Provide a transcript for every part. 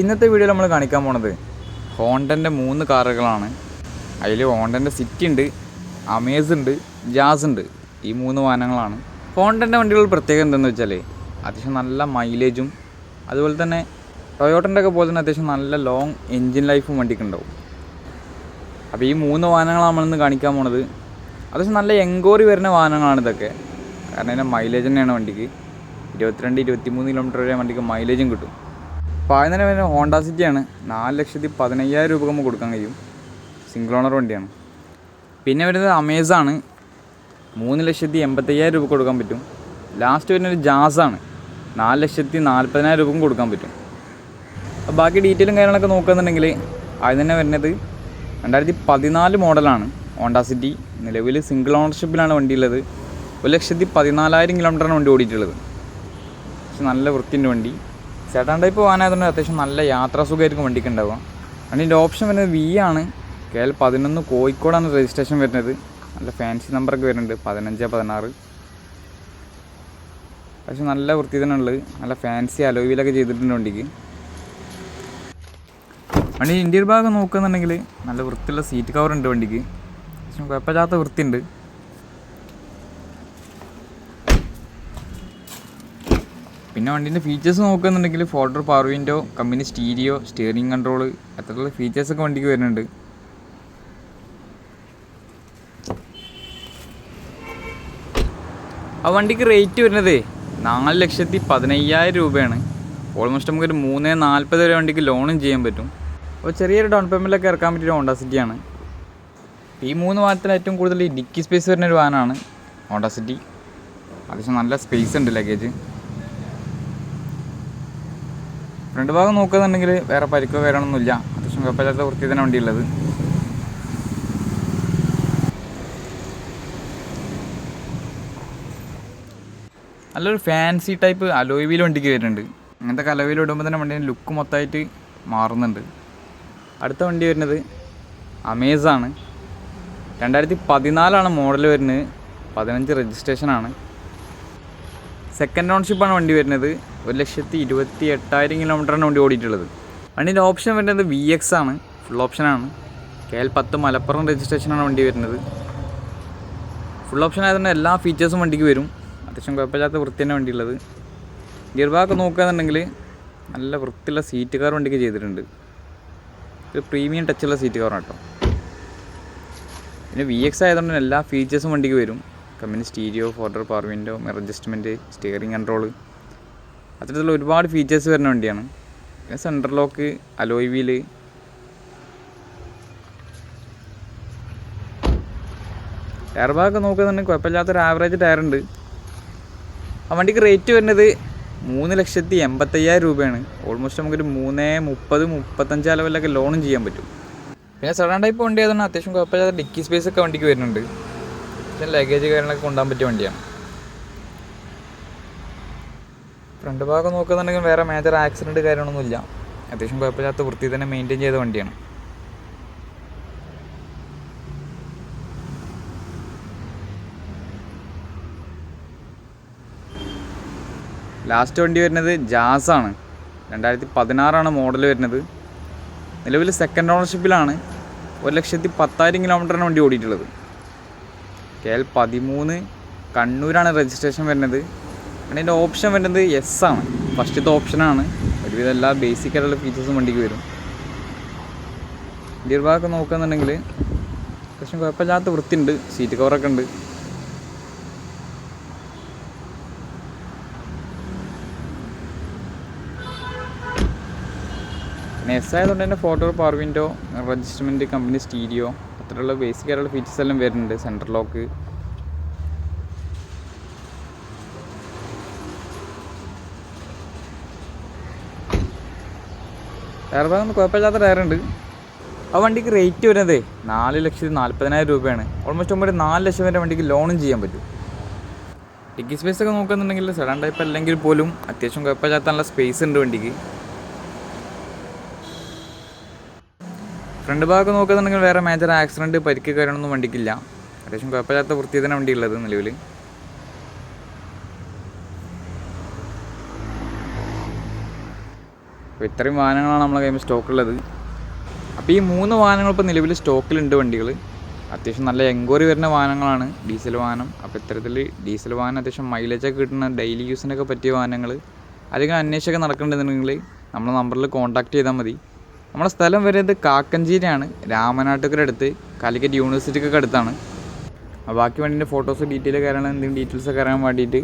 ഇന്നത്തെ വീഡിയോയിൽ നമ്മൾ കാണിക്കാൻ പോണത് ഹോണ്ടൻ്റെ 3 കാറുകളാണ്. അതിൽ ഹോണ്ടൻ്റെ സിറ്റി ഉണ്ട്, അമേസ് ഉണ്ട്, ജാസ് ഉണ്ട്. ഈ 3 വാഹനങ്ങളാണ്. ഹോണ്ടൻ്റെ വണ്ടികൾ പ്രത്യേകം എന്താണെന്ന് വെച്ചാൽ അത്യാവശ്യം നല്ല മൈലേജും അതുപോലെ തന്നെ ടൊയോട്ടൻ്റെ ഒക്കെ പോലെ തന്നെ അത്യാവശ്യം നല്ല ലോങ് എൻജിൻ ലൈഫും വണ്ടിക്ക് ഉണ്ടാവും. അപ്പോൾ ഈ 3 വാഹനങ്ങളാണ് നമ്മളിന്ന് കാണിക്കാൻ പോണത്. അത്യാവശ്യം നല്ല എൻക്വയറി വരുന്ന വാഹനങ്ങളാണ് ഇതൊക്കെ. കാരണം ഇതിൻ്റെ മൈലേജ് തന്നെയാണ് വണ്ടിക്ക് 22-23 കിലോമീറ്റർ വരെ വണ്ടിക്ക് മൈലേജും കിട്ടും. അപ്പോൾ ആദ്യം തന്നെ വരുന്നത് ഹോണ്ട സിറ്റിയാണ്. 4,15,000 രൂപ നമുക്ക് കൊടുക്കാൻ കഴിയും. സിംഗിൾ ഓണർ വണ്ടിയാണ്. പിന്നെ വരുന്നത് അമേസാണ്. 3,85,000 രൂപ കൊടുക്കാൻ പറ്റും. ലാസ്റ്റ് വരുന്നത് ജാസാണ്. 4,40,000 രൂപക്കും കൊടുക്കാൻ പറ്റും. അപ്പോൾ ബാക്കി ഡീറ്റെയിലും കാര്യങ്ങളൊക്കെ നോക്കുകയെന്നുണ്ടെങ്കിൽ ആദ്യം തന്നെ വരുന്നത് 2014 മോഡലാണ് ഹോണ്ട സിറ്റി. നിലവിൽ സിംഗിൾ ഓണർഷിപ്പിലാണ് വണ്ടിയുള്ളത്. 1,14,000 കിലോമീറ്ററാണ് വണ്ടി ഓടിയിട്ടുള്ളത്. പക്ഷെ നല്ല വൃത്തിൻ്റെ വണ്ടി. സെഡാൻ ടൈപ്പ് വാഹനമായതുകൊണ്ട് അത്യാവശ്യം നല്ല യാത്രാസുഖമായിരിക്കും വണ്ടിക്ക് ഉണ്ടാവുക. വണ്ടീൻ്റെ ഓപ്ഷൻ വരുന്നത് വി ആണ്. KL 11 കോഴിക്കോടാണ് രജിസ്ട്രേഷൻ വരുന്നത്. നല്ല ഫാൻസി നമ്പറൊക്കെ വരുന്നുണ്ട് 15-16. പക്ഷെ നല്ല വൃത്തി തന്നെ ഉള്ളത്. നല്ല ഫാൻസി അലോയിലൊക്കെ ചെയ്തിട്ടുണ്ട് വണ്ടിക്ക്. വണ്ടി ഇൻറ്റീരിയർ ഭാഗം നോക്കുകയെന്നുണ്ടെങ്കിൽ നല്ല വൃത്തിയുള്ള സീറ്റ് കവറുണ്ട് വണ്ടിക്ക്. പക്ഷെ കുഴപ്പമില്ലാത്ത വൃത്തിയുണ്ട്. പിന്നെ വണ്ടീൻ്റെ ഫീച്ചേഴ്സ് നോക്കുകയെന്നുണ്ടെങ്കിൽ 4 power window, company stereo, steering control, അത്തരത്തിലുള്ള ഫീച്ചേഴ്സൊക്കെ വണ്ടിക്ക് വരുന്നുണ്ട്. ആ വണ്ടിക്ക് റേറ്റ് വരുന്നത് 4,15,000 രൂപയാണ്. ഓൾമോസ്റ്റ് നമുക്കൊരു 3,40 വരെ വണ്ടിക്ക് ലോണും ചെയ്യാൻ പറ്റും. അപ്പോൾ ചെറിയൊരു ഡൗൺ പേയ്മെൻറ്റിലൊക്കെ ഇറക്കാൻ പറ്റിയൊരു ഹോണ്ട സിറ്റിയാണ്. ഈ 3 വാഹനത്തിൽ ഏറ്റവും കൂടുതൽ ഈ ഡിക്കി സ്പേസ് വരുന്നൊരു വാഹനമാണ് ഹോണ്ട സിറ്റി. അത്യാവശ്യം നല്ല സ്പേസ് ഉണ്ട് ലഗേജ്. ഫ്രണ്ട് ഭാഗം നോക്കുകയെന്നുണ്ടെങ്കിൽ വേറെ പരിക്കോ വരണമൊന്നുമില്ല. അത്യാവശ്യം കുഴപ്പമില്ലാത്ത വൃത്തി തന്നെ വണ്ടിയുള്ളത്. നല്ലൊരു ഫാൻസി ടൈപ്പ് അലോയ് വീൽ വണ്ടിക്ക് വരുന്നുണ്ട്. അങ്ങനത്തെ അലോയ് വീൽ ഇടുമ്പോൾ തന്നെ വണ്ടീൻ്റെ ലുക്ക് മൊത്തമായിട്ട് മാറുന്നുണ്ട്. അടുത്ത വണ്ടി വരുന്നത് അമേസാണ്. 2014 മോഡൽ വരുന്നത്. 15 രജിസ്ട്രേഷനാണ്. സെക്കൻഡ് ഓൺഷിപ്പാണ് വണ്ടി വരുന്നത്. 1,28,000 കിലോമീറ്ററാണ് വണ്ടി ഓടിയിട്ടുള്ളത്. വണ്ടീൻ്റെ ഓപ്ഷൻ വരുന്നത് VX ആണ്. ഫുൾ ഓപ്ഷനാണ്. KL 10 മലപ്പുറം രജിസ്ട്രേഷനാണ് വണ്ടി വരുന്നത്. ഫുൾ ഓപ്ഷൻ ആയതുകൊണ്ട് എല്ലാ ഫീച്ചേഴ്സും വണ്ടിക്ക് വരും. അത്യാവശ്യം കുഴപ്പമില്ലാത്ത വൃത്തി തന്നെ വണ്ടിയുള്ളത്. ഗിയർ ഭാഗമൊക്കെ നോക്കുകയാണെന്നുണ്ടെങ്കിൽ നല്ല വൃത്തിയുള്ള സീറ്റ് കവർ വണ്ടിക്ക് ചെയ്തിട്ടുണ്ട്. ഒരു പ്രീമിയം ടച്ചുള്ള സീറ്റ് കവറാണ് കേട്ടോ. പിന്നെ VX ആയതുകൊണ്ട് എല്ലാ ഫീച്ചേഴ്സും വണ്ടിക്ക് വരും. Company stereo, 4 power window, mirror adjustment, steering control, അത്തരത്തിലുള്ള ഒരുപാട് ഫീച്ചേഴ്സ് വരുന്ന വണ്ടിയാണ്. പിന്നെ central lock, alloy wheel, tyre ഭാഗമൊക്കെ നോക്കുകയാണെന്നുണ്ടെങ്കിൽ കുഴപ്പമില്ലാത്തൊരു ആവറേജ് ടയറുണ്ട്. ആ വണ്ടിക്ക് റേറ്റ് വരുന്നത് 3,85,000 രൂപയാണ്. ഓൾമോസ്റ്റ് നമുക്കൊരു 3,30-35 ലെവലിലൊക്കെ ലോണും ചെയ്യാൻ പറ്റും. പിന്നെ സെഡാൻ ടൈപ്പ് വണ്ടി ആയതുകൊണ്ട് അത്യാവശ്യം കുഴപ്പമില്ലാത്ത ഡിക്കി സ്പേസ് ഒക്കെ വണ്ടിക്ക് വരുന്നുണ്ട്. പക്ഷേ ലഗേജ് കാര്യങ്ങളൊക്കെ കൊണ്ടുപോകാൻ പറ്റിയ വണ്ടിയാണ്. ഫ്രണ്ട് ഭാഗം നോക്കുകയെന്നുണ്ടെങ്കിൽ വേറെ മേജർ ആക്സിഡൻറ്റ് കാര്യങ്ങളൊന്നുമില്ല. അത്യാവശ്യം കുഴപ്പമില്ലാത്ത വൃത്തി തന്നെ മെയിൻറ്റെയിൻ ചെയ്ത വണ്ടിയാണ്. ലാസ്റ്റ് വണ്ടി വരുന്നത് ജാസാണ്. 2016 മോഡൽ വരുന്നത്. നിലവിൽ സെക്കൻഡ് ഓണർഷിപ്പിലാണ്. 1,10,000 കിലോമീറ്ററാണ് വണ്ടി ഓടിയിട്ടുള്ളത്. KL 13 കണ്ണൂരാണ് രജിസ്ട്രേഷൻ വരുന്നത്. അതിൻ്റെ ഓപ്ഷൻ വരുന്നത് S ആണ്. ഫസ്റ്റത്തെ ഓപ്ഷനാണ്. ഒരുവിധം എല്ലാ ബേസിക് ആയിട്ടുള്ള ഫീച്ചേഴ്സും വണ്ടിക്ക് വരും. ഇന്റീരിയർ ഭാഗമൊക്കെ നോക്കുകയെന്നുണ്ടെങ്കിൽ അത്യാവശ്യം കുഴപ്പമില്ലാത്ത വൃത്തിയുണ്ട്. സീറ്റ് കവറൊക്കെ ഉണ്ട്. പിന്നെ S ആയതുകൊണ്ട് തന്നെ 4 power window, adjustment, company stereo, അത്രയുള്ള ബേസിക് ആയിട്ടുള്ള ഫീച്ചേഴ്സ് എല്ലാം വരുന്നുണ്ട്. സെൻട്രൽ ലോക്ക്, ടയർ ഭാഗം കുഴപ്പമില്ലാത്ത ടയറുണ്ട്. ആ വണ്ടിക്ക് റേറ്റ് വരുന്നത് 4,40,000 രൂപയാണ്. ഓൾമോസ്റ്റ് നമുക്ക് 4 ലക്ഷം വരെ വണ്ടിക്ക് ലോണും ചെയ്യാൻ പറ്റും. ഡിക്കി സ്പേസ് ഒക്കെ നോക്കുകയെന്നുണ്ടെങ്കിൽ സെഡാൻ ടൈപ്പ് അല്ലെങ്കിൽ പോലും അത്യാവശ്യം കുഴപ്പമില്ലാത്ത നല്ല സ്പേസ് ഉണ്ട് വണ്ടിക്ക്. ഫ്രണ്ട് ഭാഗമൊക്കെ നോക്കുകയെന്നുണ്ടെങ്കിൽ വേറെ മേജർ ആക്സിഡൻറ്റ്, പരിക്ക് കാര്യങ്ങളൊന്നും വണ്ടിക്കില്ല. അത്യാവശ്യം കുഴപ്പമില്ലാത്ത വൃത്തി തന്നെ വണ്ടിയുള്ളത് നിലവിൽ. അപ്പോൾ ഇത്രയും വാഹനങ്ങളാണ് നമ്മളെ കയ്യിൽ സ്റ്റോക്കുള്ളത്. അപ്പോൾ ഈ 3 വാഹനങ്ങൾ ഇപ്പോൾ നിലവിൽ സ്റ്റോക്കിലുണ്ട് വണ്ടികൾ. അത്യാവശ്യം നല്ല എൻക്വയറി വരുന്ന വാഹനങ്ങളാണ് ഡീസൽ വാഹനം. അപ്പോൾ ഇത്തരത്തിൽ ഡീസൽ വാഹനം അത്യാവശ്യം മൈലേജൊക്കെ കിട്ടുന്ന ഡെയിലി യൂസിനൊക്കെ പറ്റിയ വാഹനങ്ങൾ അധികം അന്വേഷിച്ചൊക്കെ നടക്കുന്നുണ്ടെന്നുണ്ടെങ്കിൽ നമ്മളെ നമ്പറിൽ കോൺടാക്ട് ചെയ്താൽ മതി. നമ്മുടെ സ്ഥലം വരുന്നത് കാക്കഞ്ചേരിയാണ്, രാമനാട്ടുകര അടുത്ത്, കാലിക്കറ്റ് യൂണിവേഴ്സിറ്റിക്കൊക്കെ അടുത്താണ്. അപ്പോൾ ബാക്കി വണ്ടീൻ്റെ ഫോട്ടോസ് ഡീറ്റെയിൽ കാര്യങ്ങൾ എന്തെങ്കിലും ഡീറ്റെയിൽസൊക്കെ അറിയാൻ വേണ്ടിയിട്ട്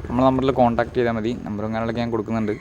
നമ്മളെ നമ്പറിൽ കോൺടാക്ട് ചെയ്താൽ മതി. നമ്പറും കാര്യങ്ങളൊക്കെ ഞാൻ കൊടുക്കുന്നുണ്ട്.